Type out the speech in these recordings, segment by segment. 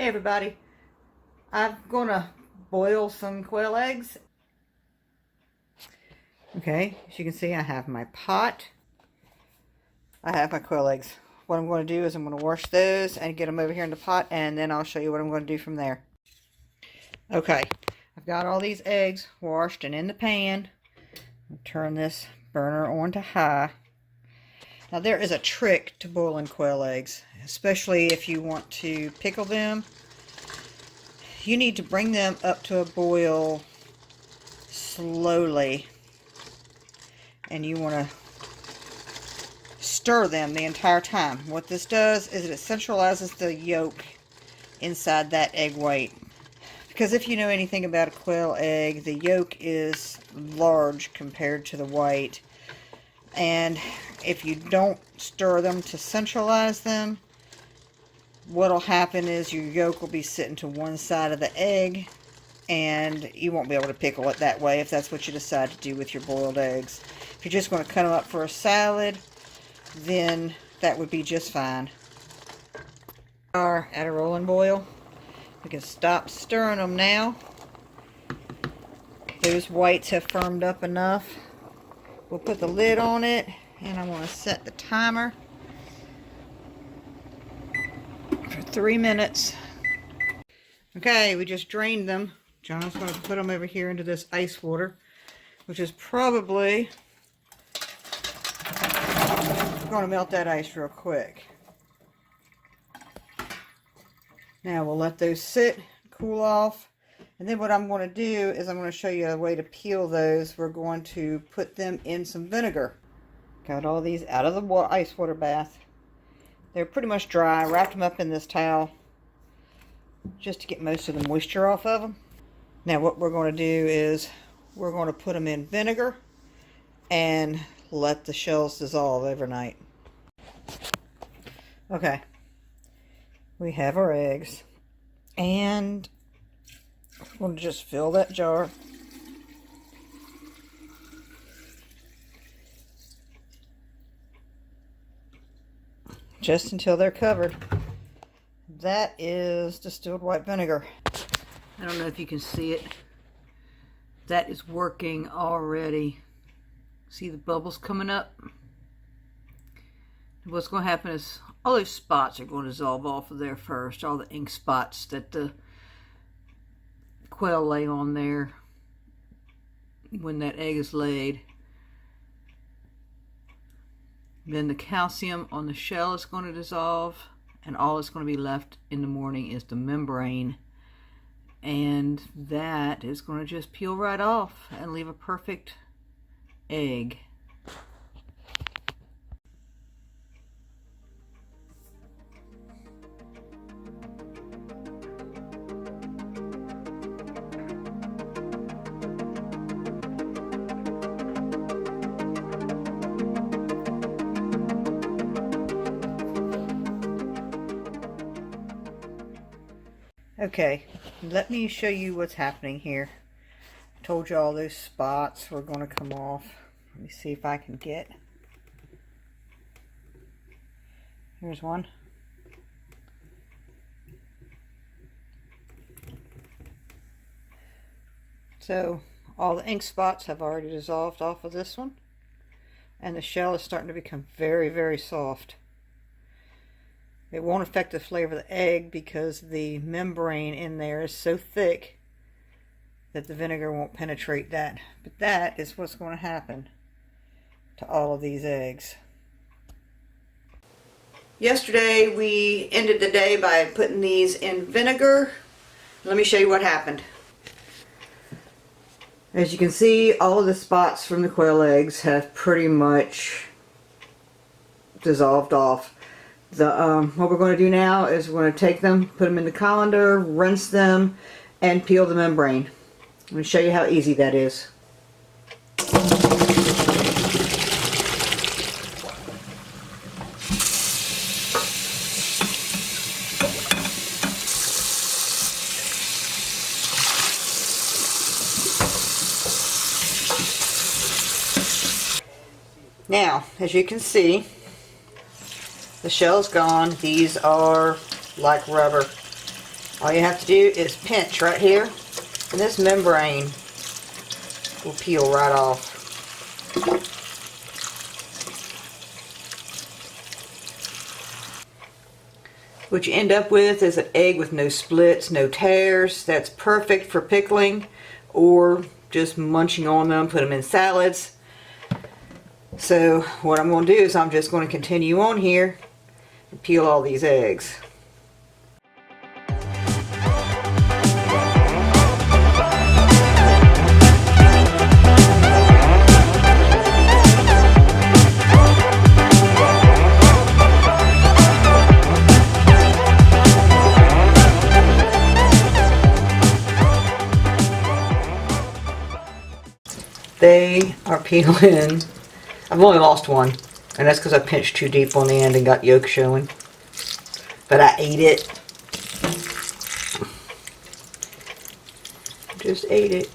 Hey everybody, I'm gonna boil some quail eggs. Okay, as you can see, I have my pot. I have my quail eggs. What I'm going to do is I'm going to wash those and get them over here in the pot, and then I'll show you what I'm going to do from there. Okay, I've got all these eggs washed and in the pan. I'll turn this burner on to high. Now there is a trick to boiling quail eggs, especially if you want to pickle them. You need to bring them up to a boil slowly, and you want to stir them the entire time. What this does is it centralizes the yolk inside that egg white. Because if you know anything about a quail egg, the yolk is large compared to the white. And if you don't stir them to centralize them, what'll happen is your yolk will be sitting to one side of the egg, and you won't be able to pickle it that way if that's what you decide to do with your boiled eggs. If you're just going to cut them up for a salad, then that would be just fine. Are at a rolling boil. We can stop stirring them now. Those whites have firmed up enough. We'll put the lid on it, and I'm going to set the timer for 3 minutes. Okay, we just drained them. John's going to put them over here into this ice water, which is probably going to melt that ice real quick. Now we'll let those sit, cool off, and then what I'm going to do is I'm going to show you a way to peel those. We're going to put them in some vinegar. Got all these out of the ice water bath. They're pretty much dry. Wrapped them up in this towel just to get most of the moisture off of them. Now what we're going to do is we're going to put them in vinegar and let the shells dissolve overnight. Okay, we have our eggs, and I'm going to just fill that jar. Just until they're covered. That is distilled white vinegar. I don't know if you can see it. That is working already. See the bubbles coming up? What's going to happen is all those spots are going to dissolve off of there first. All the ink spots that the quail lay on there when that egg is laid. Then the calcium on the shell is going to dissolve, and all that's going to be left in the morning is the membrane, and that is going to just peel right off and leave a perfect egg. Okay, let me show you what's happening here. I told you all those spots were going to come off. Let me see if I can get. Here's one. So all the ink spots have already dissolved off of this one, and the shell is starting to become very, very soft. It won't affect the flavor of the egg because the membrane in there is so thick that the vinegar won't penetrate that. But that is what's going to happen to all of these eggs. Yesterday we ended the day by putting these in vinegar. Let me show you what happened. As you can see, all of the spots from the quail eggs have pretty much dissolved off. What we're going to do now is we're going to take them, put them in the colander, rinse them, and peel the membrane. I'm going to show you how easy that is. Now, as you can see, the shell's gone. These are like rubber. All you have to do is pinch right here, and this membrane will peel right off. What you end up with is an egg with no splits, no tears. That's perfect for pickling or just munching on them, put them in salads. So what I'm going to do is I'm just going to continue on here and peel all these eggs. They are peeling. I've only lost one, and that's because I pinched too deep on the end and got yolk showing. But I ate it. Just ate it.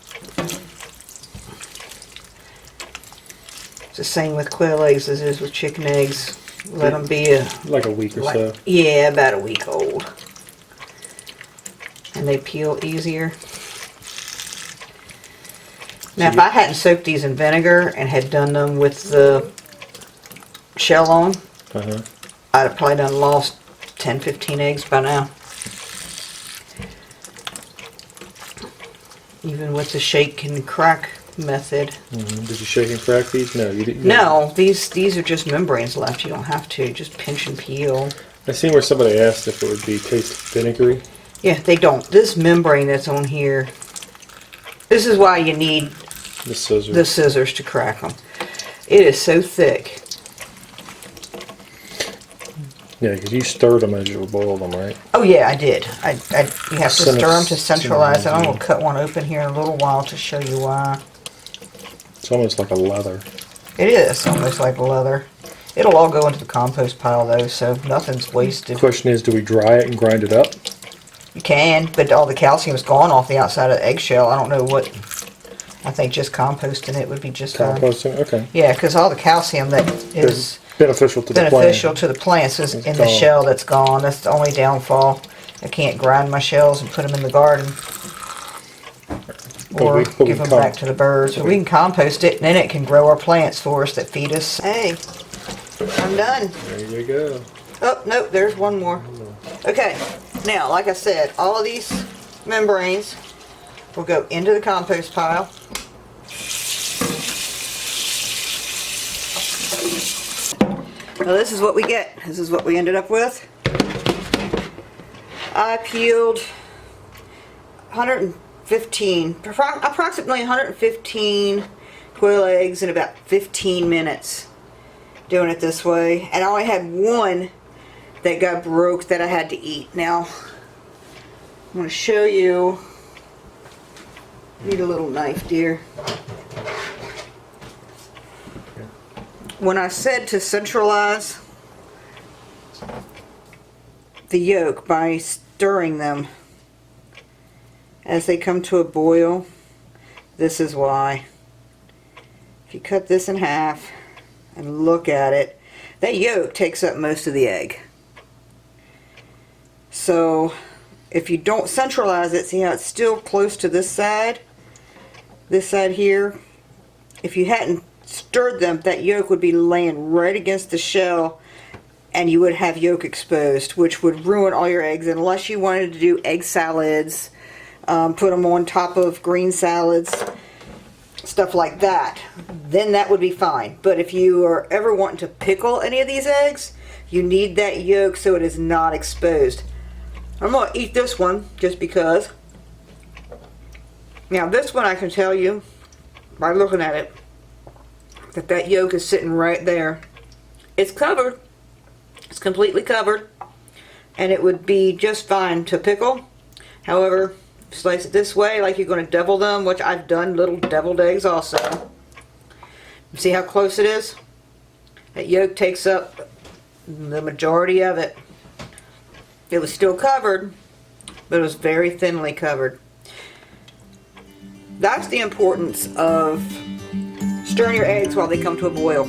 It's the same with quail eggs as it is with chicken eggs. Let them be like a week or so. Yeah, about a week old. And they peel easier. Now, if I hadn't soaked these in vinegar and had done them with the shell on, I'd have probably done lost 10, 15 eggs by now. Even with the shake and crack method. Did you shake and crack these? No, you didn't. No, these are just membranes left. You don't have to. Just pinch and peel. I seen where somebody asked if it would be taste vinegary. Yeah, they don't. This membrane that's on here, this is why you need the scissors to crack them. It is so thick. Yeah, because you stirred them as you boiled them, right? Oh yeah, I did. You have to stir them to centralize it. I'm going to cut one open here in a little while to show you why. It's almost like a leather. It is almost like leather. It'll all go into the compost pile though, so nothing's wasted. The question is, do we dry it and grind it up? You can, but all the calcium's gone off the outside of the eggshell. I don't know what. I think just composting it would be just fine. Composting, okay. Yeah, because all the calcium that is beneficial to the plants is in the shell that's gone. That's the only downfall. I can't grind my shells and put them in the garden. Or give them back to the birds. But we can compost it, and then it can grow our plants for us that feed us. Hey, I'm done. There you go. Oh, nope, there's one more. Okay, now, like I said, all of these membranes will go into the compost pile. Now this is what we get. This is what we ended up with. I peeled approximately 115 quail eggs in about 15 minutes doing it this way. And I only had one that got broke that I had to eat. Now, I'm going to show you. Need a little knife, dear. When I said to centralize the yolk by stirring them as they come to a boil, this is why. If you cut this in half and look at it, that yolk takes up most of the egg. So if you don't centralize it, see how it's still close to this side here? If you hadn't stirred them, that yolk would be laying right against the shell and you would have yolk exposed, which would ruin all your eggs unless you wanted to do egg salads, put them on top of green salads, stuff like that. Then that would be fine. But if you are ever wanting to pickle any of these eggs, you need that yolk so it is not exposed. I'm going to eat this one just because. Now this one I can tell you by looking at it that yolk is sitting right there. It's covered. It's completely covered. And it would be just fine to pickle. However, slice it this way like you're going to devil them, which I've done little deviled eggs also. See how close it is? That yolk takes up the majority of it. It was still covered, but it was very thinly covered. That's the importance of stirring your eggs while they come to a boil.